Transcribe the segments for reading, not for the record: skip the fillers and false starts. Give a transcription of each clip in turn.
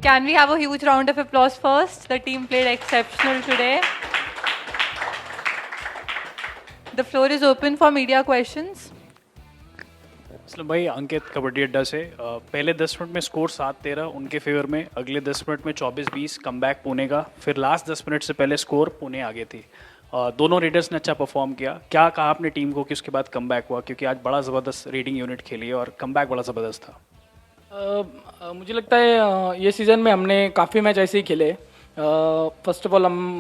Can we have a huge round of applause first? The team played exceptional today. The floor is open for media questions. Aslam भाई, अंकित कबड्डी अड्डा से पहले 10 minute में score 7-13 उनके favour में, अगले 10 मिनट में 24-20 कमबैक पुणे का, फिर लास्ट 10 मिनट से पहले स्कोर पुणे आगे थी। दोनों रेडर्स ने अच्छा परफॉर्म किया। क्या कहा आपने टीम को कि उसके बाद कमबैक हुआ, क्योंकि आज बड़ा ज़बरदस्त रेडिंग यूनिट खेली है और कमबैक बड़ा ज़बरदस्त था। मुझे लगता है ये सीज़न में हमने काफ़ी मैच ऐसे ही खेले। फर्स्ट ऑफ ऑल हम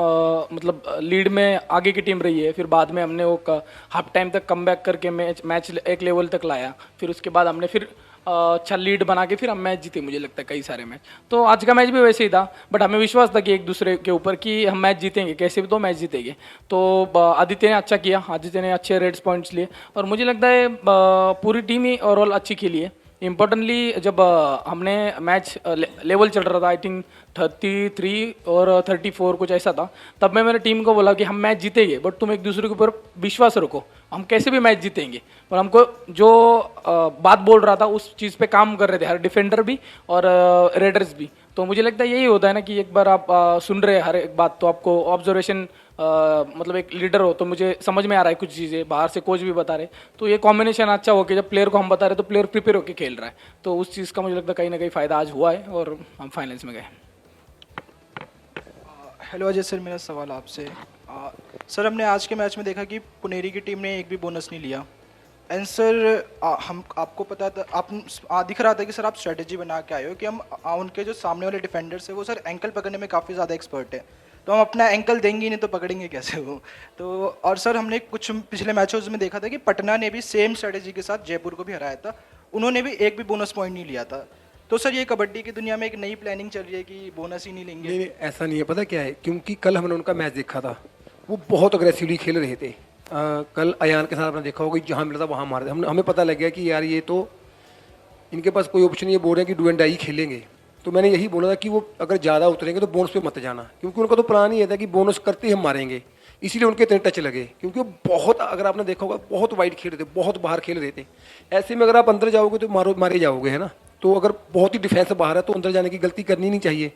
मतलब लीड में आगे की टीम रही है, फिर बाद में हमने वो हाफ टाइम तक कमबैक करके मैच एक लेवल तक लाया, फिर उसके बाद हमने फिर अच्छा लीड बना के फिर हम मैच जीते। मुझे लगता है कई सारे मैच, तो आज का मैच भी वैसे ही था, बट हमें विश्वास था कि एक दूसरे के ऊपर कि हम मैच जीतेंगे, कैसे भी तो मैच जीतेंगे। तो आदित्य ने अच्छा किया, आदित्य ने अच्छे रेड्स पॉइंट्स लिए, और मुझे लगता है पूरी टीम ही ओवरऑल अच्छी खेली है। इम्पोर्टेंटली जब हमने मैच लेवल चल रहा था, आई थिंक 33 और 34 कुछ ऐसा था, तब मैं मेरे टीम को बोला कि हम मैच जीतेंगे, बट तुम एक दूसरे के ऊपर विश्वास रखो, हम कैसे भी मैच जीतेंगे। और हमको जो बात बोल रहा था उस चीज़ पे काम कर रहे थे, हर डिफेंडर भी और रेडर्स भी। तो मुझे लगता है यही होता है ना कि एक बार आप सुन रहे हैं हर एक बात, तो आपको ऑब्जर्वेशन मतलब एक लीडर हो तो मुझे समझ में आ रहा है कुछ चीज़ें, बाहर से कोच भी बता रहे, तो ये कॉम्बिनेशन अच्छा हो कि जब प्लेयर को हम बता रहे तो प्लेयर प्रिपेयर होकर खेल रहा है, तो उस चीज़ का मुझे लगता है कहीं ना कहीं फ़ायदा आज हुआ है और हम फाइनल्स में गए। हेलो अजय सर, मेरा सवाल आपसे। सर, हमने आज के मैच में देखा कि पुनेरी की टीम ने एक भी बोनस नहीं लिया। एंड सर, हम आपको पता था, आप दिख रहा था कि सर आप स्ट्रेटेजी बना के आए हो कि हम उनके जो सामने वाले डिफेंडर्स है वो सर एंकल पकड़ने में काफ़ी ज़्यादा एक्सपर्ट है, तो हम अपना एंकल देंगे नहीं तो पकड़ेंगे कैसे वो। तो और सर, हमने कुछ पिछले मैचों में देखा था कि पटना ने भी सेम स्ट्रेटेजी के साथ जयपुर को भी हराया था, उन्होंने भी एक भी बोनस पॉइंट नहीं लिया था। तो सर, ये कबड्डी की दुनिया में एक नई प्लानिंग चल रही है कि बोनस ही नहीं लेंगे। नहीं, ऐसा नहीं है। पता क्या है, क्योंकि कल हमने उनका मैच देखा था, वो बहुत अग्रेसिवली खेल रहे थे। कल अयान के साथ आपने देखा होगा, जहाँ मिला था वहाँ मार दिया। हमें पता लग गया कि यार ये तो इनके पास कोई ऑप्शन नहीं है, बोल रहे हैं कि डू एंड डाई खेलेंगे। तो मैंने यही बोला था कि वो अगर ज़्यादा उतरेंगे तो बोनस पे मत जाना, क्योंकि उनका तो प्लान ही है था कि बोनस करते ही हम मारेंगे, इसीलिए उनके इतने टच लगे। क्योंकि वो बहुत, अगर आपने देखा होगा, बहुत वाइड खेल रहे थे, बहुत बाहर खेल रहे थे। ऐसे में अगर आप अंदर जाओगे तो मारे जाओगे, है ना। तो अगर बहुत ही डिफेंस बाहर है तो अंदर जाने की गलती करनी नहीं चाहिए।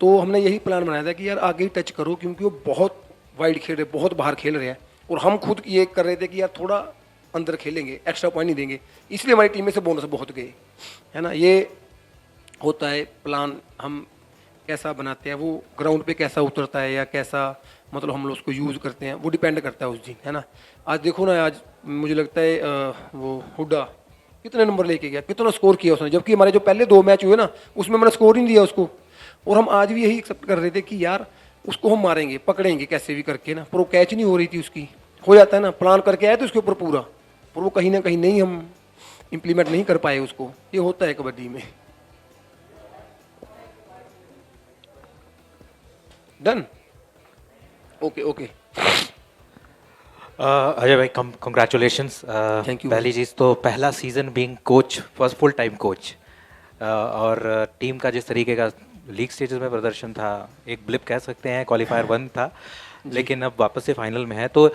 तो हमने यही प्लान बनाया था कि यार आगे ही टच करो, क्योंकि वो बहुत वाइड खेल रहे, बहुत बाहर खेल रहे हैं, और हम खुद ये कर रहे थे कि यार थोड़ा अंदर खेलेंगे, एक्स्ट्रा पॉइंट नहीं देंगे, इसलिए हमारी टीम में से बोनस बहुत गए, है ना। ये होता है प्लान, हम कैसा बनाते हैं, वो ग्राउंड पे कैसा उतरता है या कैसा मतलब हम लोग उसको यूज़ करते हैं, वो डिपेंड करता है उस दिन, है ना। आज देखो ना, आज मुझे लगता है वो हुड्डा कितने नंबर लेके गया, कितना स्कोर किया उसने, जबकि हमारे जो पहले 2 मैच हुए ना उसमें मैंने स्कोर ही नहीं दिया उसको। और हम आज भी यही एक्सेप्ट कर रहे थे कि यार उसको हम मारेंगे, पकड़ेंगे कैसे भी करके ना, पर वो कैच नहीं हो रही थी उसकी। हो जाता है ना, प्लान करके आए थे उसके ऊपर पूरा, पर वो कहीं ना कहीं नहीं, हम इम्प्लीमेंट नहीं कर पाए उसको। ये होता है कबड्डी में। Done, okay okay. अजय भाई, कंग्रेचुलेशंस। Thank you. पहली चीज़ तो पहला season being coach, first full time coach, और टीम का जिस तरीके का लीग स्टेजेस में प्रदर्शन था, एक ब्लिप कह सकते हैं, क्वालिफायर 1 था, लेकिन अब वापस से फाइनल में है, तो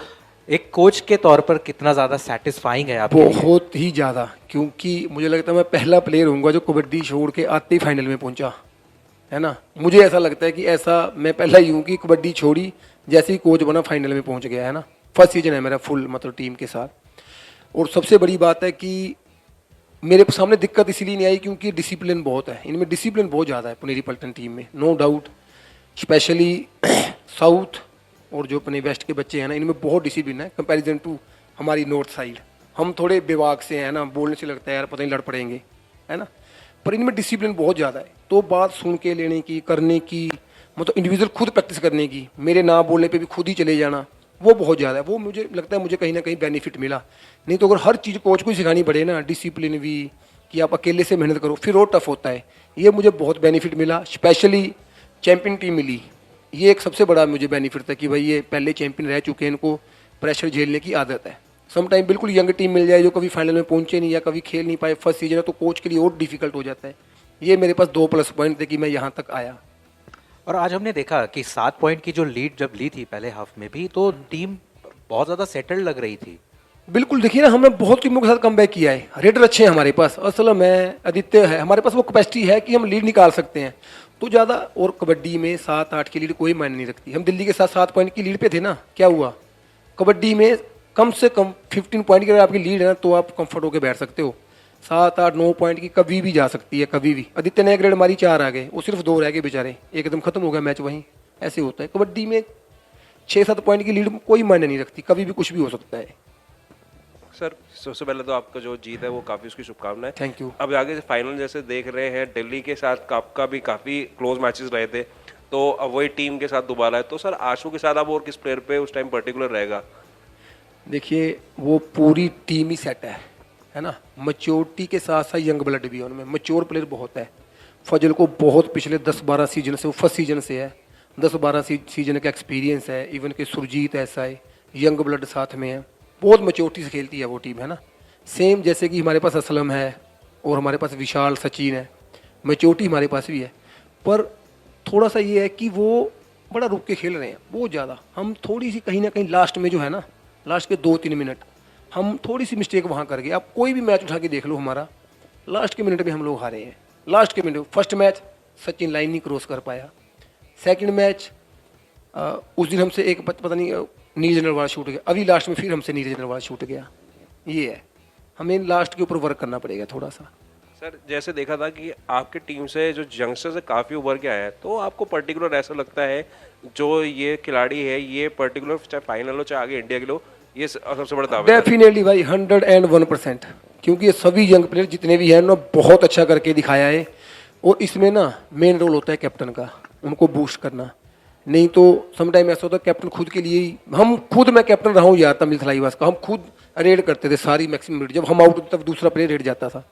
एक कोच के तौर पर कितना ज़्यादा सेटिस्फाइंग है आपके लिए? बहुत ही ज़्यादा, क्योंकि मुझे लगता है मैं पहला प्लेयर हूँगा जो कबड्डी छोड़ के आते ही फाइनल में पहुँचा, है ना। मुझे ऐसा लगता है कि ऐसा मैं पहला ही हूँ कि कबड्डी छोड़ी जैसे ही कोच बना फाइनल में पहुँच गया, है ना। फर्स्ट सीजन है मेरा फुल मतलब टीम के साथ। और सबसे बड़ी बात है कि मेरे सामने दिक्कत इसीलिए नहीं आई क्योंकि डिसिप्लिन बहुत है इनमें, डिसिप्लिन बहुत ज़्यादा है पुनेरी पलटन टीम में, नो डाउट। स्पेशली साउथ और जो अपने वेस्ट के बच्चे हैं ना, इनमें बहुत डिसिप्लिन है कंपैरिजन टू हमारी नॉर्थ साइड। हम थोड़े बेवाक से हैं ना, बोलने से लगता है यार पता नहीं लड़ पड़ेंगे, है ना, पर इनमें डिसिप्लिन बहुत ज़्यादा है। तो बात सुन के लेने की, करने की, मतलब इंडिविजुअल खुद प्रैक्टिस करने की, मेरे ना बोलने पे भी खुद ही चले जाना, वो बहुत ज़्यादा है। वो मुझे लगता है मुझे कहीं ना कहीं बेनिफिट मिला। नहीं तो अगर हर चीज़ कोच को ही सिखानी पड़े ना, डिसिप्लिन भी, कि आप अकेले से मेहनत करो, फिर और टफ होता है। ये मुझे बहुत बेनिफिट मिला, स्पेशली चैम्पियन टीम मिली, ये एक सबसे बड़ा मुझे बेनिफिट था कि भाई ये पहले चैंपियन रह चुके हैं, इनको प्रेशर झेलने की आदत है। सम टाइम बिल्कुल यंग टीम मिल जाए जो कभी फाइनल में पहुंचे नहीं या कभी खेल नहीं पाए, फर्स्ट सीजन है, तो कोच के लिए और डिफिकल्ट हो जाता है। ये मेरे पास 2 प्लस पॉइंट थे कि मैं यहाँ तक आया। और आज हमने देखा कि 7 पॉइंट की जो लीड जब ली थी पहले हाफ में भी, तो टीम बहुत ज़्यादा सेटल्ड लग रही थी। बिल्कुल, देखिए ना, हमने बहुत टीमों के साथ कमबैक किया है, रेडर अच्छे हैं हमारे पास, असल में आदित्य है, हमारे पास वो कैपेसिटी है कि हम लीड निकाल सकते हैं। तो ज़्यादा। और कबड्डी में 7-8 की लीड कोई मायने नहीं रखती। हम दिल्ली के साथ 7 पॉइंट की लीड पे थे ना, क्या हुआ? कबड्डी में कम से कम 15 पॉइंट की अगर आपकी लीड है ना तो आप कंफर्ट होकर बैठ सकते हो। 7-8-9 पॉइंट की कभी भी जा सकती है, कभी भी। आदित्य ने एक रेड मारी, 4 आ गए, वो सिर्फ 2 रह गए बेचारे, एकदम खत्म हो गया मैच वहीं। ऐसे होता है कबड्डी में। 6-7 पॉइंट की लीड कोई मायने नहीं रखती, कभी भी कुछ भी हो सकता है। सर सबसे पहले तो आपका जो जीत है वो काफ़ी उसकी शुभकामनाएं। Thank you. अब आगे फाइनल जैसे देख रहे हैं, दिल्ली के साथ आपका भी काफ़ी क्लोज मैचेस रहे थे, तो अब वही टीम के साथ दोबारा है, तो सर आशु के साथ अब और किस प्लेयर पे उस टाइम पर्टिकुलर रहेगा? देखिए वो पूरी टीम ही सेट है ना। मैच्योरिटी के साथ साथ यंग ब्लड भी है उनमें, मैच्योर प्लेयर बहुत है। फजल को बहुत पिछले 10-12 सीजन से, वो फर्स्ट सीजन से है, 10-12 सीजन का एक्सपीरियंस है। इवन के सुरजीत ऐसा है, यंग ब्लड साथ में है, बहुत मैच्योरिटी से खेलती है वो टीम, है ना। सेम जैसे कि हमारे पास असलम है और हमारे पास विशाल, सचिन है, मैच्योरिटी हमारे पास भी है। पर थोड़ा सा ये है कि वो बड़ा रुक के खेल रहे हैं बहुत ज़्यादा। हम थोड़ी सी कहीं ना कहीं लास्ट में जो है ना, लास्ट के 2-3 मिनट हम थोड़ी सी मिस्टेक वहाँ कर गए। आप कोई भी मैच उठा के देख लो हमारा, लास्ट के मिनट में हम लोग हारे हैं। लास्ट के minute, first match Sachin line नहीं क्रॉस कर पाया। सेकंड मैच उस दिन हमसे एक पता नहीं नीरज नरवाल छूट गया। अभी लास्ट में फिर हमसे नीरज नरवाल छूट गया। ये है, हमें लास्ट के ऊपर वर्क करना पड़ेगा थोड़ा सा। सर जैसे देखा था कि आपकी टीम से जो यंगस्टर्स है काफ़ी उभर के आया है, तो आपको पर्टिकुलर ऐसा लगता है जो ये खिलाड़ी है, ये पर्टिकुलर चाहे फाइनल हो चाहे आगे इंडिया के लो, ये सबसे बड़ा दावा है? डेफिनेटली भाई 101%, क्योंकि ये सभी यंग प्लेयर जितने भी हैं ना बहुत अच्छा करके दिखाया है। और इसमें ना मेन रोल होता है कैप्टन का, उनको बूस्ट करना। नहीं तो समटाइम ऐसा होता है कैप्टन खुद के लिए ही, मैं कैप्टन रहा हूँ यार तमिल थलाईवास का, हम खुद रेड करते थे सारी मैक्सिमम रेड, जब हम आउट होते तब दूसरा प्लेयर रेड जाता था।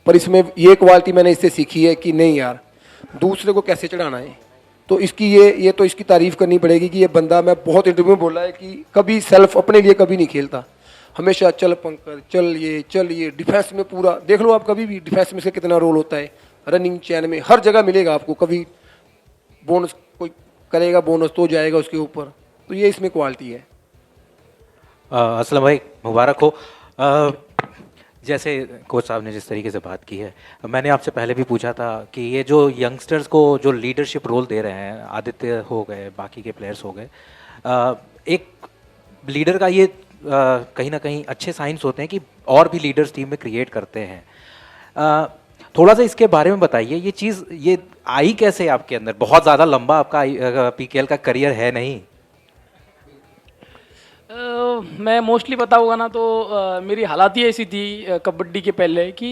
पर इसमें ये क्वालिटी मैंने इससे सीखी है कि नहीं यार, दूसरे को कैसे चढ़ाना है। तो इसकी ये तो इसकी तारीफ करनी पड़ेगी कि ये बंदा, मैं बहुत इंटरव्यू में बोला है कि कभी सेल्फ अपने लिए कभी नहीं खेलता, हमेशा चल पंकज चल ये डिफेंस में पूरा देख लो आप, कभी भी डिफेंस में से कितना रोल होता है, रनिंग चैन में हर जगह मिलेगा आपको। कभी बोनस कोई करेगा, बोनस तो जाएगा उसके ऊपर। तो ये इसमें क्वालिटी है। असलम भाई मुबारक हो। जैसे कोच साहब ने जिस तरीके से बात की है, मैंने आपसे पहले भी पूछा था कि ये जो यंगस्टर्स को जो लीडरशिप रोल दे रहे हैं, आदित्य हो गए, बाकी के प्लेयर्स हो गए, एक लीडर का ये कहीं ना कहीं अच्छे साइंस होते हैं कि और भी लीडर्स टीम में क्रिएट करते हैं। थोड़ा सा इसके बारे में बताइए, ये चीज़ ये आई कैसे आपके अंदर? बहुत ज़्यादा लंबा आपका पीकेएल का करियर है नहीं। मैं मोस्टली बताऊंगा ना तो मेरी हालात ही ऐसी थी कबड्डी के पहले कि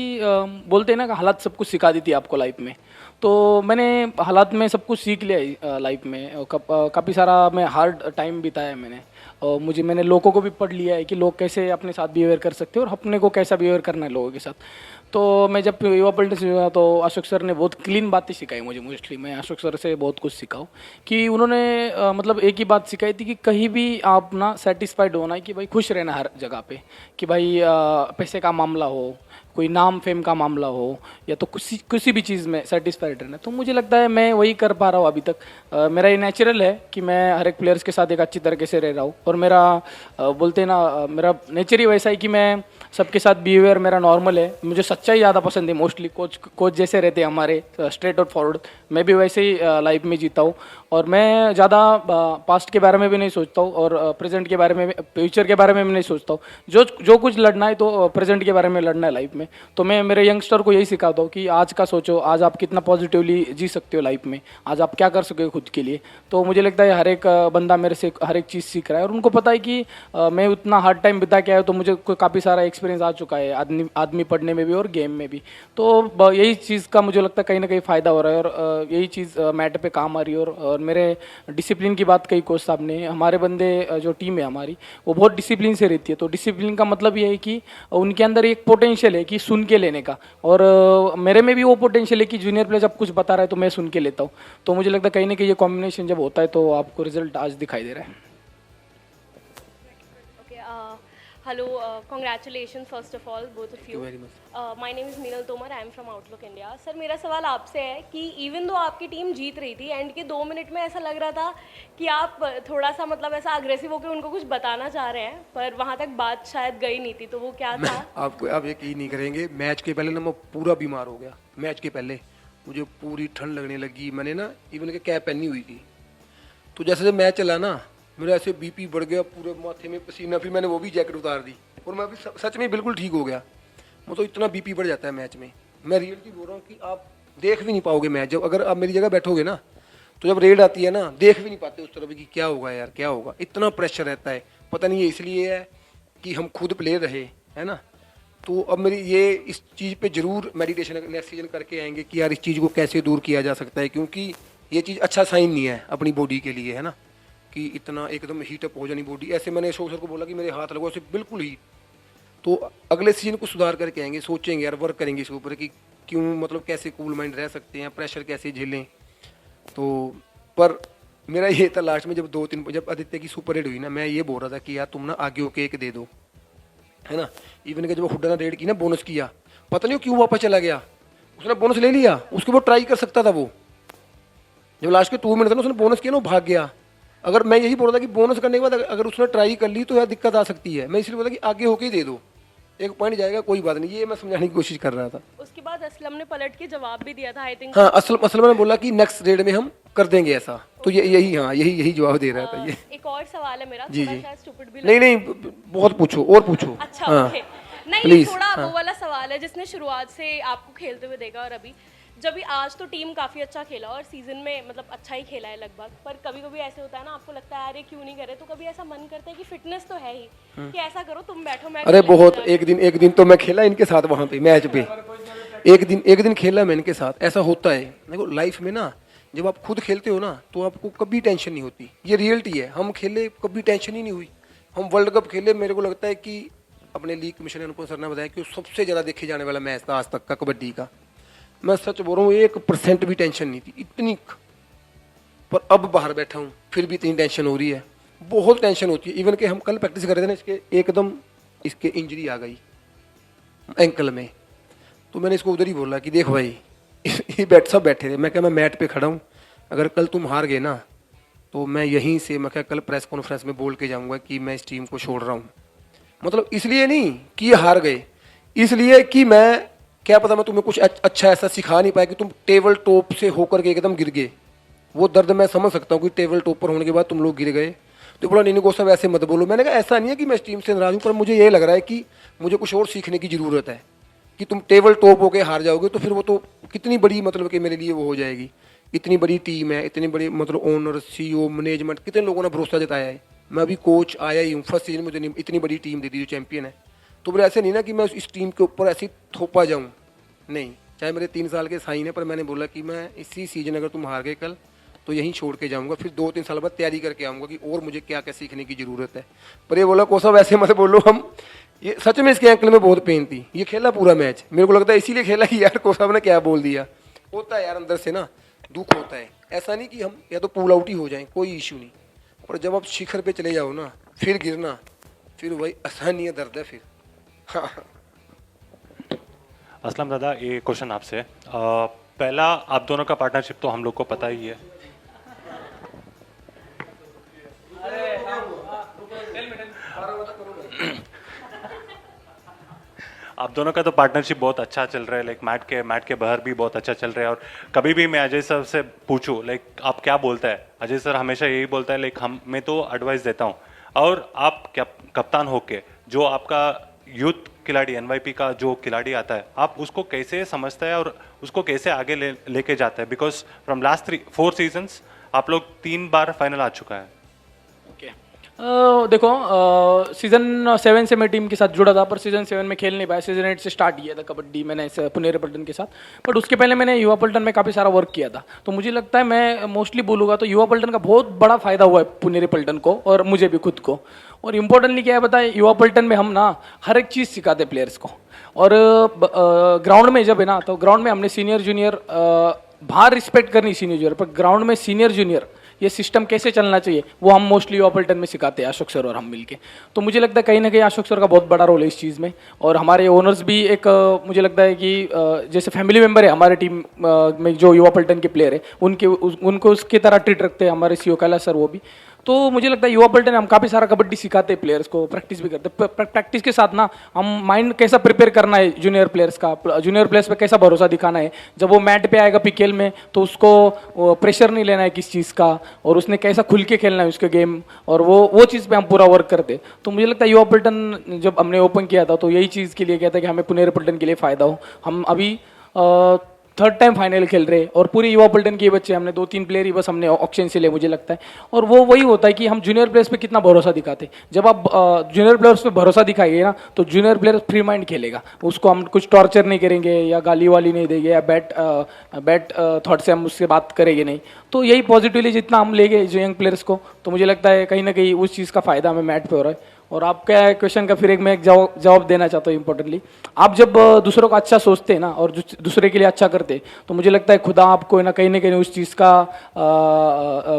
बोलते हैं ना कि हालात सब कुछ सिखा दी थी आपको लाइफ में। तो मैंने हालात में सब कुछ सीख लिया लाइफ में। काफ़ी सारा मैं हार्ड टाइम बिताया मैंने, और मैंने लोगों को भी पढ़ लिया है कि लोग कैसे अपने साथ बिहेवियर कर सकते हैं और अपने को कैसा बिहेवियर करना है लोगों के साथ। तो मैं जब युवा पॉलिटिक्स में हुआ तो अशोक सर ने बहुत क्लीन बातें सिखाई मुझे। मोस्टली मैं अशोक सर से बहुत कुछ सीखा हूँ कि उन्होंने मतलब एक ही बात सिखाई थी कि कहीं भी आप ना सेटिस्फाइड होना है, कि भाई खुश रहना हर जगह पे, कि भाई पैसे का मामला हो, कोई नाम फेम का मामला हो, या तो किसी भी चीज़ में सेटिस्फाइड रहना। तो मुझे लगता है मैं वही कर पा रहा हूँ अभी तक। मेरा ये नेचुरल है कि मैं हर एक प्लेयर्स के साथ एक अच्छी तरीके से रह रहा हूँ। और मेरा बोलते हैं ना मेरा नेचर ही वैसा है कि मैं सबके साथ बिहेवियर मेरा नॉर्मल है। मुझे सच्चाई ज़्यादा पसंद है। मोस्टली कोच जैसे रहते हैं हमारे, स्ट्रेट और फॉरवर्ड, मैं भी वैसे ही लाइफ में जीता हूँ। और मैं ज़्यादा पास्ट के बारे में भी नहीं सोचता हूँ और प्रेजेंट के बारे में, फ्यूचर के बारे में भी नहीं सोचता हूँ। जो कुछ लड़ना है तो प्रेजेंट के बारे में लड़ना है लाइफ में। तो मैं मेरे यंगस्टर को यही सिखाता हूँ कि आज का सोचो, आज आप कितना पॉजिटिवली जी सकते हो लाइफ में, आज आप क्या कर सकते हो खुद के लिए। तो मुझे लगता है हर एक बंदा मेरे से हर एक चीज़ सीख रहा है और उनको पता है कि मैं उतना हार्ड टाइम बिता के आया, तो मुझे काफ़ी सारा एक्सपीरियंस आ चुका है आदमी पढ़ने में भी और गेम में भी। तो यही चीज़ का मुझे लगता है कहीं ना कहीं फ़ायदा हो रहा है और यही चीज़ मैट पे काम आ रही है। और मेरे डिसिप्लिन की बात कही कोच साहब ने, हमारे बंदे जो टीम है हमारी वो बहुत डिसिप्लिन से रहती है। तो डिसिप्लिन का मतलब ये है कि उनके अंदर एक पोटेंशियल है कि सुन के लेने का, और मेरे में भी वो पोटेंशियल है कि जूनियर प्लेयर जब कुछ बता रहा है तो मैं सुन के लेता हूँ। तो मुझे लगता है कहीं ना कहीं ये कॉम्बिनेशन जब होता है तो आपको रिजल्ट आज दिखाई दे रहा है। Hello, congratulations first of all, both of you. Thank you very much. My name is Meenal Tomar, I am from Outlook India. Sir मेरा सवाल आपसे है कि इवन दो आपकी टीम जीत रही थी, एंड के 2 मिनट में ऐसा लग रहा था कि आप थोड़ा सा मतलब ऐसा अग्रेसिव होकर उनको कुछ बताना चाह रहे हैं, पर वहाँ तक बात शायद गई नहीं थी, तो वो क्या था? आपको आप यकीन नहीं करेंगे, मैच के पहले ना मैं पूरा बीमार हो गया। मैच के पहले मुझे पूरी ठंड लगने लगी। मैंने ना इवन के कैप पहनी हुई थी, तो जैसे जब मैच चला ना मेरा ऐसे बीपी बढ़ गया, पूरे माथे में पसीना, फिर मैंने वो भी जैकेट उतार दी और मैं अभी सच में बिल्कुल ठीक हो गया। मतलब इतना बीपी बढ़ जाता है मैच में, मैं रियलिटी बोल रहा हूँ कि आप देख भी नहीं पाओगे मैच। जब अगर आप मेरी जगह बैठोगे ना, तो जब रेड आती है ना, देख भी नहीं पाते उस तरफ कि क्या होगा यार, क्या होगा। इतना प्रेशर रहता है, पता नहीं ये इसलिए है कि हम खुद प्लेयर रहे, है ना। तो अब मेरी ये इस चीज़ पे ज़रूर मेडिटेशन नेक्स्ट सीजन करके आएंगे कि यार इस चीज़ को कैसे दूर किया जा सकता है, क्योंकि ये चीज़ अच्छा साइन नहीं है अपनी बॉडी के लिए, है ना, कि इतना एकदम हीटअप हो जानी बॉडी। ऐसे मैंने अशोक सर को बोला कि मेरे हाथ लगो ऐसे बिल्कुल ही। तो अगले सीजन को सुधार करके आएंगे, सोचेंगे यार, वर्क करेंगे इसके ऊपर कि क्यों, मतलब कैसे कूल माइंड रह सकते हैं, प्रेशर कैसे झेलें। तो पर मेरा ये था लास्ट में जब आदित्य की सुपर रेड हुई ना, मैं ये बोल रहा था कि यार तुम ना आगे होके एक दे दो, है ना। इवन के जब हुड्डा ने रेड की ना, बोनस किया, पता नहीं क्यों वापस चला गया, उसने बोनस ले लिया, उसके वो ट्राई कर सकता था। वो जब लास्ट के 2 मिनट था ना, उसने बोनस किया ना, वो भाग गया। अगर मैं यही बोल रहा था कि बोनस करने के बाद अगर उसने ट्राई कर ली तो यार दिक्कत आ सकती है। मैं इसलिए बोला कि आगे होके ही दे दो, 1 पॉइंट जाएगा कोई बात नहीं, ये मैं समझाने की कोशिश कर रहा था। उसके बाद असलम ने पलट के जवाब भी दिया था, आई थिंक। हाँ, असलम ने बोला कि नेक्स्ट रेड में हम कर देंगे ऐसा, तो यही जवाब दे रहा था ये। एक और सवाल है मेरा, जी थोड़ा जी, शायद stupid भी नहीं बहुत पूछो और पूछो। अच्छा, हाँ, ओके। नहीं, प्लीज। थोड़ा वो वाला सवाल है जिसने शुरुआत से आपको खेलते हुए देखा, और अभी जब भी आज तो टीम काफी अच्छा खेला और सीजन में मतलब अच्छा ही खेला है लगभग, पर कभी कभी ऐसे होता है ना, आपको लगता है यार ये क्यों नहीं करे, तो कभी ऐसा मन करता है कि फिटनेस तो है ही कि ऐसा करो, तुम बैठो मैं अरे कर लेती बहुत, हूँ। एक दिन तो मैं खेला इनके साथ वहाँ पे मैच पे, एक दिन खेला मैं इनके साथ। ऐसा होता है देखो लाइफ में ना, जब आप खुद खेलते हो ना तो आपको कभी टेंशन नहीं होती, ये रियलिटी है। हम खेले कभी टेंशन ही नहीं हुई, हम वर्ल्ड कप खेले, मेरे को लगता है कि अपने लीग कमिश्नर अनुपम सर ने बताया कि वो सबसे ज़्यादा देखे जाने वाला मैच था आज तक का कबड्डी का। मैं सच बोल रहा हूँ, 1% भी टेंशन नहीं थी इतनी। पर अब बाहर बैठा हूँ फिर भी इतनी टेंशन हो रही है, बहुत टेंशन होती है। इवन के हम कल प्रैक्टिस कर रहे थे ना, इसके एकदम इसके इंजरी आ गई एंकल में, तो मैंने इसको उधर ही बोला कि देख भाई, ये सब बैठे थे, मैं क्या मैं मैट पे खड़ा हूँ, अगर कल तुम हार गए ना तो मैं यहीं से, मैं क्या कल प्रेस कॉन्फ्रेंस में बोल के जाऊँगा कि मैं इस टीम को छोड़ रहा हूँ। मतलब इसलिए नहीं कि ये हार गए, इसलिए कि मैं क्या पता मैं तुम्हें कुछ अच्छा ऐसा सिखा नहीं पाया कि तुम टेबल टॉप से होकर के एकदम गिर गए। वो दर्द मैं समझ सकता हूँ कि टेबल टॉप पर होने के बाद तुम लोग गिर गए। तो बोला नहीं साहब ऐसे मत बोलो। मैंने कहा ऐसा नहीं है कि मैं इस टीम से नाराज हूँ, पर मुझे ये लग रहा है कि मुझे कुछ और सीखने की ज़रूरत है। कि तुम टेबल टॉप होकर हार जाओगे तो फिर वो तो कितनी बड़ी, मतलब कि मेरे लिए वो हो जाएगी। इतनी बड़ी टीम है, इतनी बड़ी, मतलब ओनर, CEO, मैनेजमेंट, कितने लोगों ने भरोसा जताया है। मैं अभी कोच आया ही हूँ, फर्स्ट सीजन मुझे इतनी बड़ी टीम दे दी जो चैंपियन है। तो फिर ऐसे नहीं ना कि मैं इस टीम के ऊपर ऐसे थोपा जाऊँ, नहीं। चाहे मेरे 3 साल के साइन है, पर मैंने बोला कि मैं इसी सीजन अगर तुम हार गए कल तो यहीं छोड़ के जाऊंगा, फिर 2-3 साल बाद तैयारी करके आऊँगा कि और मुझे क्या क्या सीखने की ज़रूरत है। पर ये बोला कोसा वैसे मत बोलो, हम ये सच में इसके एंकल में बहुत पेन थी। ये खेला पूरा मैच, मेरे को लगता है इसीलिए खेला कि यार कोसा ने क्या बोल दिया। होता है यार, अंदर से ना दुख होता है। ऐसा नहीं कि हम या तो पुल आउट ही हो जाएं, कोई इशू नहीं, पर जब आप शिखर पे चले जाओ ना, फिर गिरना, फिर वही आसानी दर्द है फिर। हाँ। असलम दादा, ये क्वेश्चन आपसे पहला, आप दोनों का पार्टनरशिप तो हम लोग को पता ही है। आप दोनों का तो पार्टनरशिप बहुत अच्छा चल रहा है, लाइक मैट के बाहर भी बहुत अच्छा चल रहा है। और कभी भी मैं अजय सर से पूछूं लाइक आप क्या बोलता है, अजय सर हमेशा यही बोलता है लाइक मैं तो एडवाइस देता हूं। और आप कप्तान होके जो आपका यूथ खिलाड़ी NYP का जो खिलाड़ी आता है, आप उसको कैसे समझता है और उसको कैसे आगे लेके जाता है? बिकॉज फ्रॉम लास्ट 4 सीजन्स आप लोग 3 बार फाइनल आ चुका है। देखो, सीजन 7 से मैं टीम के साथ जुड़ा था, पर सीजन 7 में खेल नहीं पाया। सीजन 8 से स्टार्ट किया था कबड्डी मैंने पुनेरी पल्टन के साथ, बट उसके पहले मैंने युवा पल्टन में काफ़ी सारा वर्क किया था। तो मुझे लगता है, मैं मोस्टली बोलूँगा तो युवा पल्टन का बहुत बड़ा फायदा हुआ है पुनेरी पल्टन को और मुझे भी खुद को। और इम्पोर्टेंटली क्या है बताएं, युवा पल्टन में हम ना हर एक चीज़ सिखाते प्लेयर्स को। और ग्राउंड में जब है ना, तो ग्राउंड में हमने सीनियर जूनियर, बाहर रिस्पेक्ट करनी सीनियर जूनियर, पर ग्राउंड में सीनियर जूनियर ये सिस्टम कैसे चलना चाहिए वो हम मोस्टली युवा पल्टन में सिखाते हैं, अशोक सर और हम मिलके। तो मुझे लगता है कहीं ना कहीं अशोक सर का बहुत बड़ा रोल है इस चीज़ में। और हमारे ओनर्स भी एक मुझे लगता है कि जैसे फैमिली मेम्बर है हमारे टीम में, जो युवा पल्टन के प्लेयर है उनको उसकी तरह ट्रीट रखते हैं हमारे CEO कैलाश सर, वो भी। तो मुझे लगता है युवा पलटन हम काफ़ी सारा कबड्डी सिखाते हैं प्लेयर्स को, प्रैक्टिस भी करते हैं। प्रैक्टिस के साथ ना हम माइंड कैसा प्रिपेयर करना है जूनियर प्लेयर्स का, जूनियर प्लेयर्स पे कैसा भरोसा दिखाना है। जब वो मैट पे आएगा पीकेएल में तो उसको प्रेशर नहीं लेना है किस चीज़ का, और उसने कैसा खुल के खेलना है उसके गेम, और वो चीज़ पे हम पूरा वर्क करते। तो मुझे लगता है युवा पलटन जब हमने ओपन किया था तो यही चीज़ के लिए किया था कि हमें पुनेरी पलटन के लिए फ़ायदा हो। हम अभी थर्ड टाइम फाइनल खेल रहे हैं, और पूरी युवा पलटन के बच्चे हमने 2-3 प्लेयर ही बस हमने ऑक्शन से लिए मुझे लगता है। और वो वही होता है कि हम जूनियर प्लेयर्स पे कितना भरोसा दिखाते हैं। जब आप जूनियर प्लेयर्स पे भरोसा दिखाएंगे ना तो जूनियर प्लेयर फ्री माइंड खेलेगा, उसको हम कुछ टॉर्चर नहीं करेंगे या गाली वाली नहीं देंगे या बैट थॉट से हम उससे बात करेंगे नहीं। तो यही पॉजिटिवली जितना हम लेंगे जो यंग प्लेयर्स को, तो मुझे लगता है कहीं ना कहीं उस चीज़ का फ़ायदा हमें मैट पे हो रहा है। और आपका क्वेश्चन का फिर मैं एक जवाब देना चाहता हूँ इम्पोर्टेंटली। आप जब दूसरों का अच्छा सोचते हैं ना और दूसरे के लिए अच्छा करते हैं तो मुझे लगता है खुदा आपको ना कहीं उस चीज़ का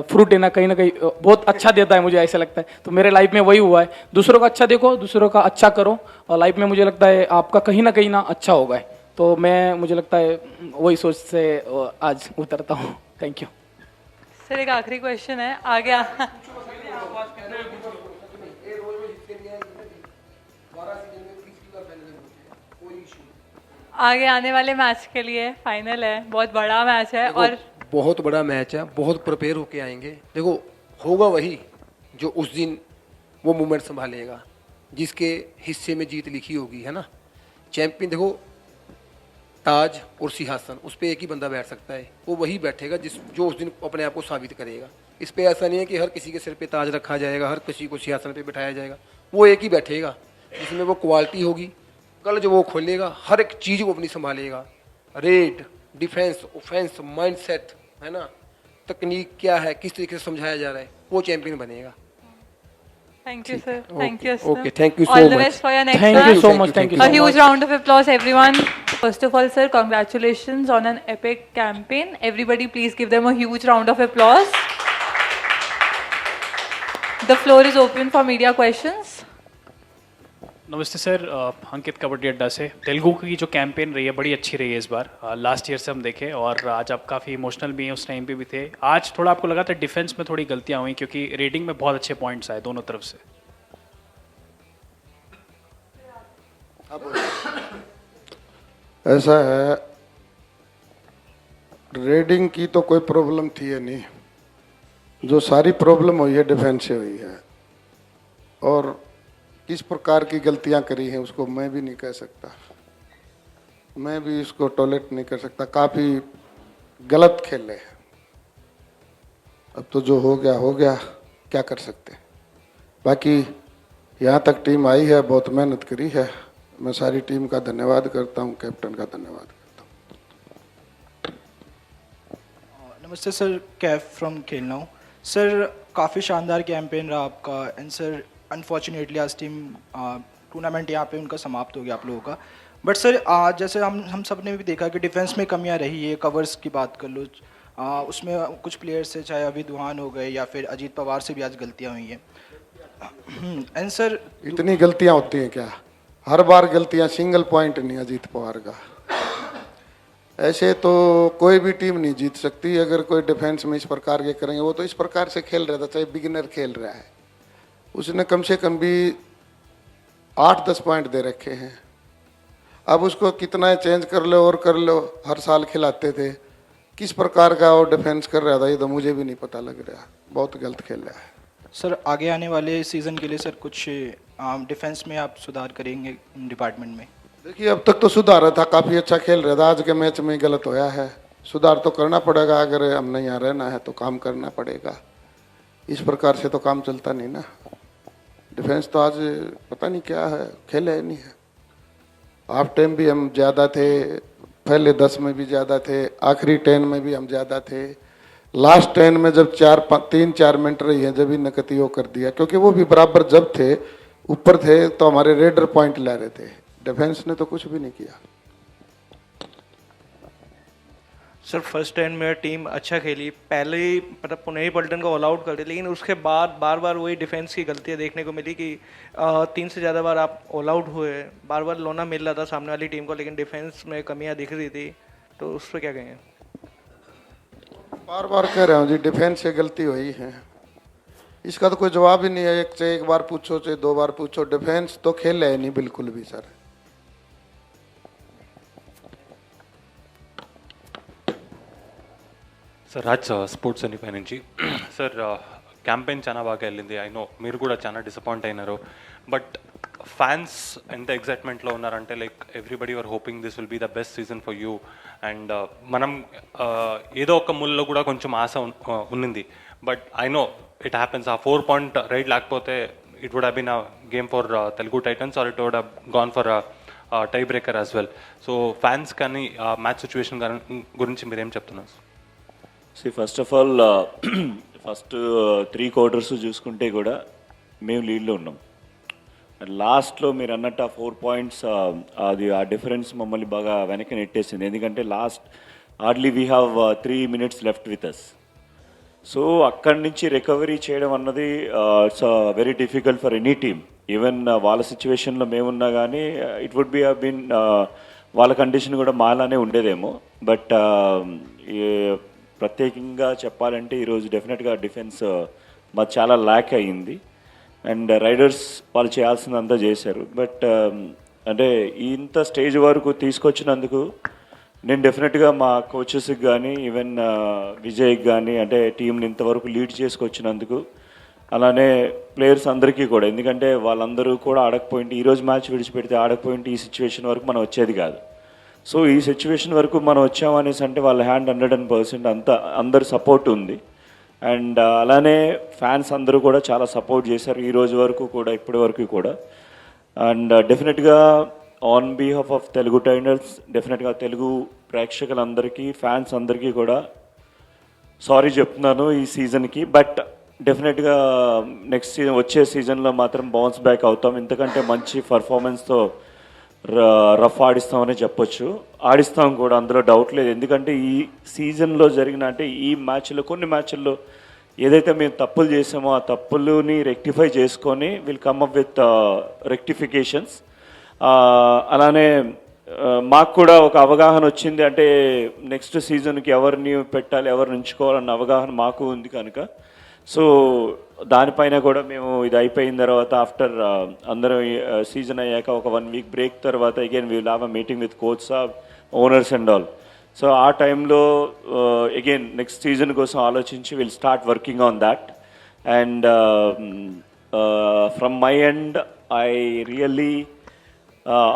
फ्रूट है ना कहीं बहुत अच्छा देता है, मुझे ऐसा लगता है। तो मेरे लाइफ में वही हुआ है, दूसरों का अच्छा देखो, दूसरों का अच्छा करो, और लाइफ में मुझे लगता है आपका कहीं ना अच्छा होगा। तो मैं मुझे लगता है वही सोच से आज उतरता हूँ। Thank you sir. एक आखिरी क्वेश्चन है आगे आगे आने वाले मैच के लिए फाइनल है, बहुत बड़ा मैच है और बहुत बड़ा मैच है, बहुत प्रिपेयर होके आएंगे। देखो होगा वही जो उस दिन वो मूवमेंट संभालेगा जिसके हिस्से में जीत लिखी होगी, है ना। चैंपियन देखो ताज और सिंहासन उस पर एक ही बंदा बैठ सकता है, वो वही बैठेगा जो उस दिन अपने आप को साबित करेगा। इस पे ऐसा नहीं है कि हर किसी के सिर पे ताज रखा जाएगा, हर किसी को सिंहासन पे बिठाया जाएगा। वो एक ही बैठेगा जिसमें वो क्वालिटी होगी। कल जो वो खोलेगा हर एक चीज़ को अपनी संभालेगा, रेड, डिफेंस, ऑफेंस, माइंडसेट, है ना, तकनीक क्या है, किस तरीके से समझाया जा रहा है, वो चैंपियन बनेगा। Thank you sir, thank you Okay, thank you so All the much. best for your next thank match. You so much, thank you A huge round of applause, everyone. First of all, sir, congratulations on an epic campaign. Everybody, please give them a huge round of applause. The floor is open for media questions. नमस्ते sir, अंकित कबड्डी अड्डा से। तेलुगु की जो campaign रही है बड़ी अच्छी रही है इस बार, लास्ट ईयर से हम देखें, और आज आप काफ़ी इमोशनल भी हैं, उस टाइम पे भी थे। आज थोड़ा आपको लगा था डिफेंस में थोड़ी गलतियां हुई क्योंकि रेटिंग में बहुत अच्छे पॉइंट्स आए दोनों तरफ से। ऐसा है, रेडिंग की तो कोई प्रॉब्लम थी है नहीं, जो सारी प्रॉब्लम हुई है डिफेंस से हुई है। और किस प्रकार की गलतियां करी हैं उसको मैं भी नहीं कह सकता, मैं भी इसको टॉलरेट नहीं कर सकता। काफ़ी गलत खेले हैं। अब तो जो हो गया, क्या कर सकते हैं। बाकी यहाँ तक टीम आई है, बहुत मेहनत करी है। मैं सारी टीम का धन्यवाद करता हूँ, कैप्टन का धन्यवाद करता हूँ। नमस्ते सर, कैफ फ्रॉम खेलना। सर काफ़ी शानदार कैंपेन रहा आपका, एंड सर अनफॉर्चुनेटली आज टीम टूर्नामेंट यहाँ पे उनका समाप्त हो गया आप लोगों का। बट सर आज जैसे हम सब ने भी देखा कि डिफेंस में कमियाँ रही है। कवर्स की बात कर लो, उसमें कुछ प्लेयर्स से चाहे अभी दुहान हो गए या फिर अजीत पवार से भी आज गलतियाँ हुई हैं। एंड सर इतनी गलतियाँ होती हैं क्या? हर बार गलतियाँ, सिंगल पॉइंट नहीं अजीत पवार का। ऐसे तो कोई भी टीम नहीं जीत सकती अगर कोई डिफेंस में इस प्रकार के करेंगे। वो तो इस प्रकार से खेल रहा था, चाहे बिगिनर खेल रहा है, उसने कम से कम भी 8-10 पॉइंट दे रखे हैं। अब उसको कितना चेंज कर लो और कर लो, हर साल खिलाते थे। किस प्रकार का वो डिफेंस कर रहा था ये तो मुझे भी नहीं पता लग रहा, बहुत गलत खेल रहा है। सर आगे आने वाले सीज़न के लिए सर कुछ डिफेंस में आप सुधार करेंगे डिपार्टमेंट में? देखिए अब तक तो सुधार था, काफ़ी अच्छा खेल रहा था। आज के मैच में गलत होया है, सुधार तो करना पड़ेगा। अगर हमने यहाँ रहना है तो काम करना पड़ेगा, इस प्रकार से तो काम चलता नहीं ना। डिफेंस तो आज पता नहीं क्या है, खेल है नहीं है। हाफ टाइम भी हम ज़्यादा थे, पहले 10 में भी ज़्यादा थे, आखिरी 10 में भी हम ज़्यादा थे। लास्ट 10 में जब 3-4 मिनट रही है जब ही नकती वो कर दिया, क्योंकि वो भी बराबर जब थे ऊपर थे तो हमारे रेडर पॉइंट ले रहे थे। डिफेंस ने तो कुछ भी नहीं किया। सर फर्स्ट 10 में टीम अच्छा खेली, पहले ही मतलब पुनेरी पलटन को ऑल आउट कर दिया, लेकिन उसके बाद बार बार वही डिफेंस की गलतियां देखने को मिली कि 3 से ज़्यादा बार आप ऑल आउट हुए। बार बार लोना मिल रहा था सामने वाली टीम को, लेकिन डिफेंस में कमियां दिख रही थी। तो उस पर क्या कहेंगे? बार बार कह रहा हूँ जी, डिफेंस से गलती हुई है। इसका तो कोई जवाब ही नहीं है। एक चाहे एक बार पूछो चाहे 2 बार पूछो, डिफेंस तो खेल है नहीं बिल्कुल भी सर। సార్ రాజ్ స్పోర్ట్స్ అని పై నుంచి సార్ క్యాంపెయిన్ చాలా బాగా వెళ్ళింది. ఐ నో మీరు కూడా చాలా డిసప్పాయింట్ అయినారు, బట్ ఫ్యాన్స్ ఎంత ఎగ్జైట్మెంట్లో ఉన్నారంటే like everybody are hoping this will be the best season for you. And మనం ఏదో ఒక ముల్లో కూడా కొంచెం ఆశ ఉన్నింది, but I know it happens. ఆ 4 పాయింట్ రైట్ లేకపోతే it would have been a game for Telugu Titans or it would have gone for tie breaker as well. So fans కానీ మ్యాచ్ సిచ్యువేషన్ గురించి మీరేం చెప్తున్నారు? First of all first 3 quarters చూసుకుంటే కూడా మేము లీడ్లో ఉన్నాం. లాస్ట్లో మీరు అన్నట్టు ఆ 4 పాయింట్స్ అది ఆ డిఫరెన్స్ మమ్మల్ని బాగా వెనక్కి నెట్టేసింది. ఎందుకంటే last hardly we have 3 minutes left with us. So అక్కడి నుంచి రికవరీ చేయడం అన్నది it's very difficult for any team. Even వాళ్ళ సిచ్యువేషన్లో మేమున్నా కానీ ఇట్ వుడ్ బి బీన్ వాళ్ళ కండిషన్ కూడా మాలానే ఉండేదేమో. బట్ ప్రత్యేకంగా చెప్పాలంటే ఈరోజు డెఫినెట్గా డిఫెన్స్ మాకు చాలా ల్యాక్ అయ్యింది. అండ్ రైడర్స్ వాళ్ళు చేయాల్సిందంతా చేశారు. బట్ అంటే ఇంత స్టేజ్ వరకు తీసుకొచ్చినందుకు నేను డెఫినెట్గా మా కోచెస్కి కానీ ఈవెన్ విజయ్కి కానీ అంటే టీంని ఇంతవరకు లీడ్ చేసుకొచ్చినందుకు, అలానే ప్లేయర్స్ అందరికీ కూడా, ఎందుకంటే వాళ్ళందరూ కూడా ఆడకపోయింటే ఈరోజు మ్యాచ్ విడిచిపెడితే ఆడకపోయింటే ఈ సిచ్యువేషన్ వరకు మనం వచ్చేది కాదు. సో ఈ సిచ్యువేషన్ వరకు మనం వచ్చామనేసి అంటే వాళ్ళ హ్యాండ్ 100% అంతా అందరు సపోర్ట్ ఉంది. అండ్ అలానే ఫ్యాన్స్ అందరూ కూడా చాలా సపోర్ట్ చేశారు ఈ రోజు వరకు కూడా, ఇప్పటి వరకు కూడా. అండ్ డెఫినెట్గా on behalf of Telugu Titans డెఫినెట్గా తెలుగు ప్రేక్షకులందరికీ ఫ్యాన్స్ అందరికీ కూడా సారీ చెప్తున్నాను ఈ సీజన్కి. బట్ డెఫినెట్గా నెక్స్ట్ సీజన్ వచ్చే సీజన్లో మాత్రం బౌన్స్ బ్యాక్ అవుతాం. ఇంతకంటే మంచి పర్ఫార్మెన్స్తో రఫ్ ఆడిస్తామని చెప్పొచ్చు. ఆడిస్తాం కూడా, అందులో డౌట్ లేదు. ఎందుకంటే ఈ సీజన్లో జరిగిన అంటే ఈ మ్యాచ్లో కొన్ని మ్యాచ్ల్లో ఏదైతే మేము తప్పులు చేసామో ఆ తప్పులని రెక్టిఫై చేసుకొని will come up with rectifications. అలానే మాకు కూడా ఒక అవగాహన వచ్చింది, అంటే నెక్స్ట్ సీజన్కి ఎవరిని పెట్టాలి ఎవరిని ఉంచుకోవాలన్న అవగాహన మాకు ఉంది కనుక. సో దానిపైన కూడా మేము ఇది అయిపోయిన తర్వాత ఆఫ్టర్ అందరం సీజన్ అయ్యాక ఒక 1 week బ్రేక్ తర్వాత again we will have a meeting with coach సాబ్, ఓనర్స్ అండ్ ఆల్. సో ఆ టైంలో అగైన్ నెక్స్ట్ సీజన్ కోసం ఆలోచించి will start working on that. And from my end I really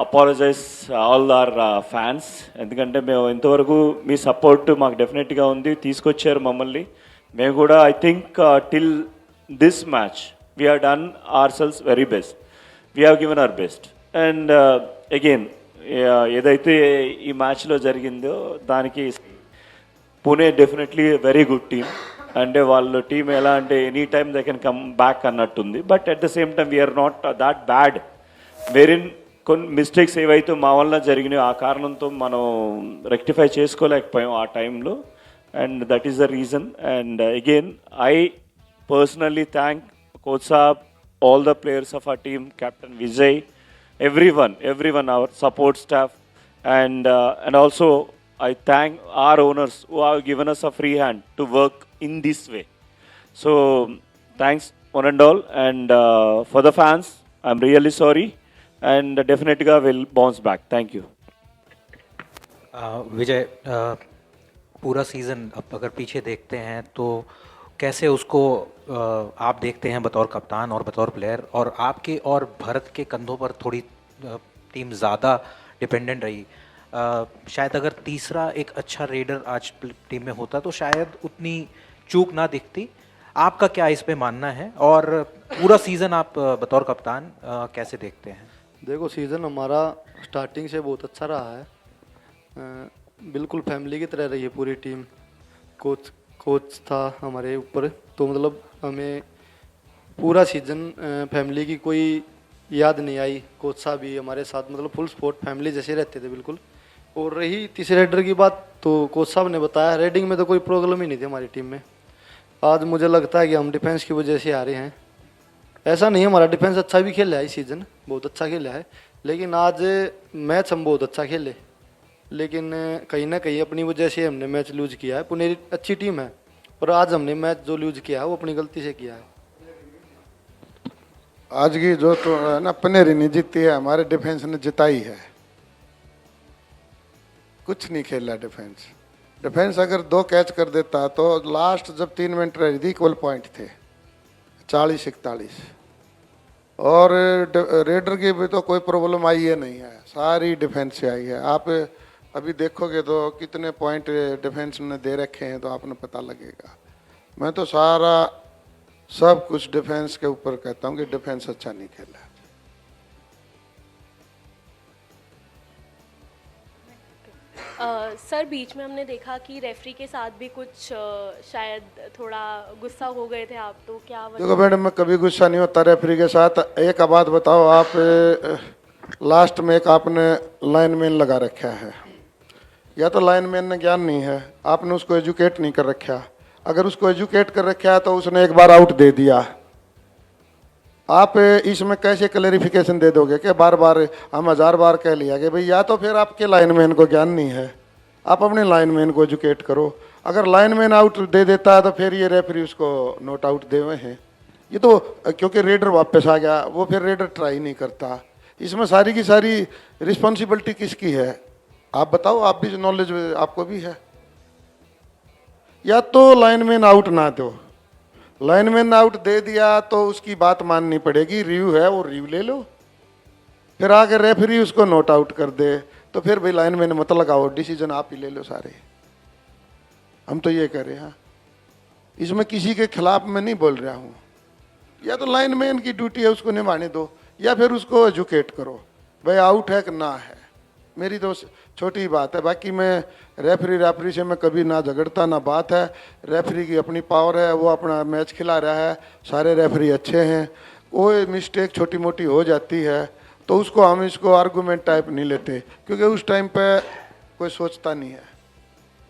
apologise all our fans. ఎందుకంటే మేము ఇంతవరకు మీ support మాకు డెఫినెట్గా ఉంది, తీసుకొచ్చారు మమ్మల్ని. మేము కూడా I think till this match we have done our selves very best, we have given our best. And again ఏదైతే ఈ మ్యాచ్లో జరిగిందో దానికి Pune definitely very good team. అంటే వాళ్ళ టీం ఎలా అంటే any time they can come back అన్నట్టుంది. But at the same time we're not that bad. వెరిన్ కొన్ని మిస్టేక్స్ ఏవైతే మా వల్ల జరిగినాయో ఆ కారణంతో మనం రెక్టిఫై చేసుకోలేకపోయాం ఆ టైంలో. And that is the reason. And again, I personally thank Coach Saab, all the players of our team, Captain Vijay, everyone, our support staff, and also I thank our owners who have given us a free hand to work in this way. So thanks one and all. And for the fans, I'm really sorry, and definitely will bounce back. Thank you. विजय, पूरा season अब अगर पीछे देखते हैं तो कैसे उसको आप देखते हैं बतौर कप्तान और बतौर प्लेयर, और आपके और भरत के कंधों पर थोड़ी टीम ज़्यादा डिपेंडेंट रही. शायद अगर तीसरा एक अच्छा रेडर आज टीम में होता तो शायद उतनी चूक ना दिखती. आपका क्या इस पे मानना है, और पूरा सीज़न आप बतौर कप्तान कैसे देखते हैं? देखो, सीज़न हमारा स्टार्टिंग से बहुत अच्छा रहा है. बिल्कुल फैमिली की तरह रही है पूरी टीम. कोच था हमारे ऊपर, तो मतलब हमें पूरा सीज़न फैमिली की कोई याद नहीं आई. कोच साहब भी हमारे साथ मतलब फुल सपोर्ट फैमिली जैसे रहते थे बिल्कुल. और रही तीसरे हेडर की बात, तो कोच साहब ने बताया रेडिंग में तो कोई प्रॉब्लम ही नहीं थी हमारी टीम में. आज मुझे लगता है कि हम डिफेंस की वजह से आ रहे हैं. ऐसा नहीं, हमारा डिफेंस अच्छा भी खेला है इस सीज़न, बहुत अच्छा खेला है. लेकिन आज मैच हम बहुत अच्छा खेले, लेकिन कहीं ना कहीं अपनी वजह से हमने मैच लूज किया है. पुनेरी अच्छी टीम है, पर आज हमने मैच जो लूज किया है वो अपनी गलती से किया है. आज की जो तो है ना, पनेरी नहीं जीती है, हमारे डिफेंस ने जिताई है। कुछ नहीं खेला डिफेंस। डिफेंस अगर 2 कैच कर देता तो लास्ट जब 3 मिनट रही थी इक्वल पॉइंट थे 40-41। और रेडर की भी तो कोई प्रॉब्लम आई है नहीं है, सारी डिफेंस से आई है। आप अभी देखोगे तो कितने पॉइंट डिफेंस ने दे रखे हैं तो आपने पता लगेगा। मैं तो सारा सब कुछ डिफेंस के ऊपर कहता हूँ कि डिफेंस अच्छा नहीं खेला। सर बीच में हमने देखा कि रेफरी के साथ भी कुछ शायद थोड़ा गुस्सा हो गए थे आप, तो क्या देखो मैडम, मैं कभी गुस्सा नहीं होता रेफरी के साथ। एक बात बताओ, आप लास्ट में एक आपने लाइनमैन लगा रखा है, या तो लाइनमैन ने ज्ञान नहीं है, आपने उसको एजुकेट नहीं कर रखा। अगर उसको एजुकेट कर रखा है तो उसने एक बार आउट दे दिया, आप इसमें कैसे क्लैरिफिकेशन दे दोगे कि बार बार हम 1000 बार कह लिया कि भाई, या तो फिर आपके लाइनमैन को ज्ञान नहीं है, आप अपने लाइनमैन को एजुकेट करो। अगर लाइनमैन आउट दे देता है तो फिर ये रेफरी उसको नोट आउट दे हुए हैं। ये तो क्योंकि रेडर वापस आ गया, वो फिर रेडर ट्राई नहीं करता। इसमें सारी की सारी रिस्पॉन्सिबिलिटी किसकी है आप बताओ? आप भी नॉलेज आपको भी है। या तो लाइनमैन आउट ना दो, लाइनमैन आउट दे दिया तो उसकी बात माननी पड़ेगी, रिव्यू है वो रिव्यू ले लो। फिर आगे रेफरी उसको नोट आउट कर दे तो फिर भाई लाइनमैन मत लगाओ, डिसीजन आप ही ले लो सारे। हम तो ये कह रहे हैं, इसमें किसी के खिलाफ मैं नहीं बोल रहा हूँ। या तो लाइनमैन की ड्यूटी है उसको निभाने दो, या फिर उसको एजुकेट करो भाई आउट है कि ना है। मेरी तो छोटी बात है। बाकी मैं रेफरी से मैं कभी ना झगड़ता ना बात है। रेफरी की अपनी पावर है, वो अपना मैच खिला रहा है, सारे रेफरी अच्छे हैं। कोई मिस्टेक छोटी मोटी हो जाती है तो उसको हम इसको आर्गूमेंट टाइप नहीं लेते, क्योंकि उस टाइम पे कोई सोचता नहीं है।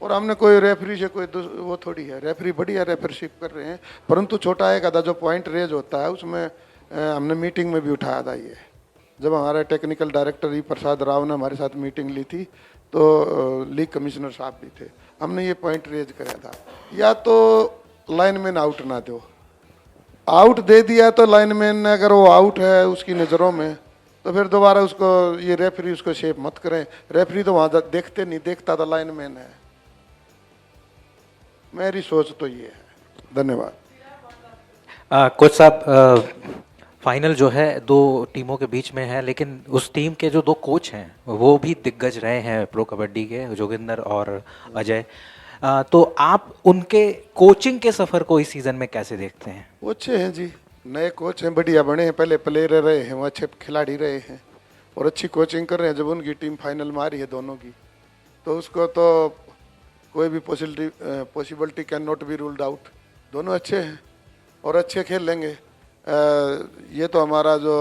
और हमने कोई रेफरी से कोई वो थोड़ी है, रेफरी बढ़िया रेफरशिप कर रहे हैं। परंतु छोटा एक आधा जो पॉइंट रेज होता है उसमें हमने मीटिंग में भी उठाया था। ये जब हमारे टेक्निकल डायरेक्टर ई प्रसाद राव ने हमारे साथ मीटिंग ली थी तो लीग कमिश्नर साहब भी थे, हमने ये पॉइंट रेज कराया था। या तो लाइनमैन आउट ना दो, आउट दे दिया तो लाइनमैन ने अगर वो आउट है उसकी नज़रों में तो फिर दोबारा उसको ये रेफरी उसको शेप मत करें। रेफरी तो वहाँ देखते नहीं, देखता तो लाइनमैन है। मेरी सोच तो ये है। धन्यवाद। कोच साहब, फाइनल जो है 2 टीमों के बीच में है, लेकिन उस टीम के जो 2 कोच हैं वो भी दिग्गज रहे हैं प्रो कबड्डी के, जोगिंदर और अजय। तो आप उनके कोचिंग के सफ़र को इस सीज़न में कैसे देखते हैं? वो अच्छे हैं जी, नए कोच हैं, बढ़िया बने हैं, पहले प्लेयर रहे हैं, वो अच्छे खिलाड़ी रहे हैं और अच्छी कोचिंग कर रहे हैं। जब उनकी टीम फाइनल में आ रही है दोनों की, तो उसको तो कोई भी possibility can not be ruled out. दोनों अच्छे हैं और अच्छे खेल लेंगे। ये तो हमारा जो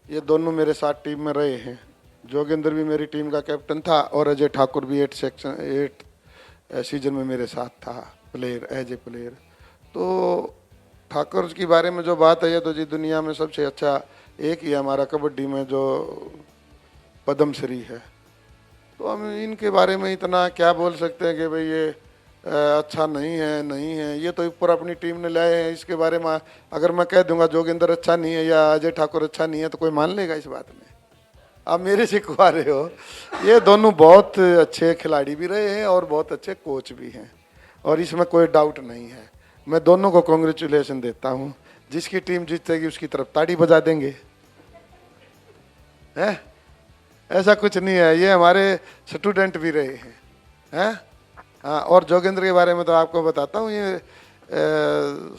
ये दोनों मेरे साथ टीम में रहे हैं। जोगिंदर भी मेरी टीम का कैप्टन था और अजय ठाकुर भी 8 सीजन में मेरे साथ था प्लेयर, एज ए प्लेयर। तो ठाकुर के बारे में जो बात है, ये तो जी दुनिया में सबसे अच्छा एक ही हमारा कबड्डी में जो पद्मश्री है। तो हम इनके बारे में इतना क्या बोल सकते हैं कि भाई ये अच्छा नहीं है। ये तो ऊपर अपनी टीम ने लाए हैं। इसके बारे में अगर मैं कह दूंगा जोगिंदर अच्छा नहीं है या अजय ठाकुर अच्छा नहीं है तो कोई मान लेगा इस बात में? आप मेरे से खुआ रहे हो। ये दोनों बहुत अच्छे खिलाड़ी भी रहे हैं और बहुत अच्छे कोच भी हैं और इसमें कोई डाउट नहीं है। मैं दोनों को कॉन्ग्रेचुलेशन देता हूँ। जिसकी टीम जीतेगी उसकी तरफ ताड़ी बजा देंगे, हैं? ऐसा कुछ नहीं है। ये हमारे स्टूडेंट भी रहे हैं। हाँ, और जोगिंदर के बारे में तो आपको बताता हूँ, ये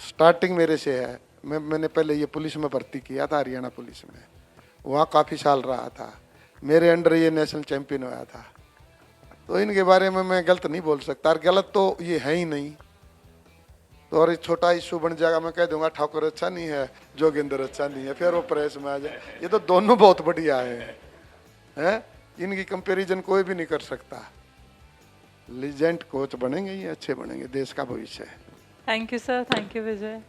स्टार्टिंग मेरे से है। मैंने पहले ये पुलिस में भर्ती किया था, हरियाणा पुलिस में, वहाँ काफ़ी साल रहा था। मेरे अंडर ये नेशनल चैंपियन हुआ था। तो इनके बारे में मैं गलत नहीं बोल सकता, और गलत तो ये है ही नहीं। तो और छोटा इशू बन जाएगा, मैं कह दूंगा ठाकुर अच्छा नहीं है, जोगिंदर अच्छा नहीं है, फिर वो प्रेस में आ जाए। ये तो दोनों बहुत बढ़िया हैं? इनकी कंपैरिजन कोई भी नहीं कर सकता। लीजेंड कोच बनेंगे, ये अच्छे बनेंगे, देश का भविष्य है। Thank you sir, thank you Vijay.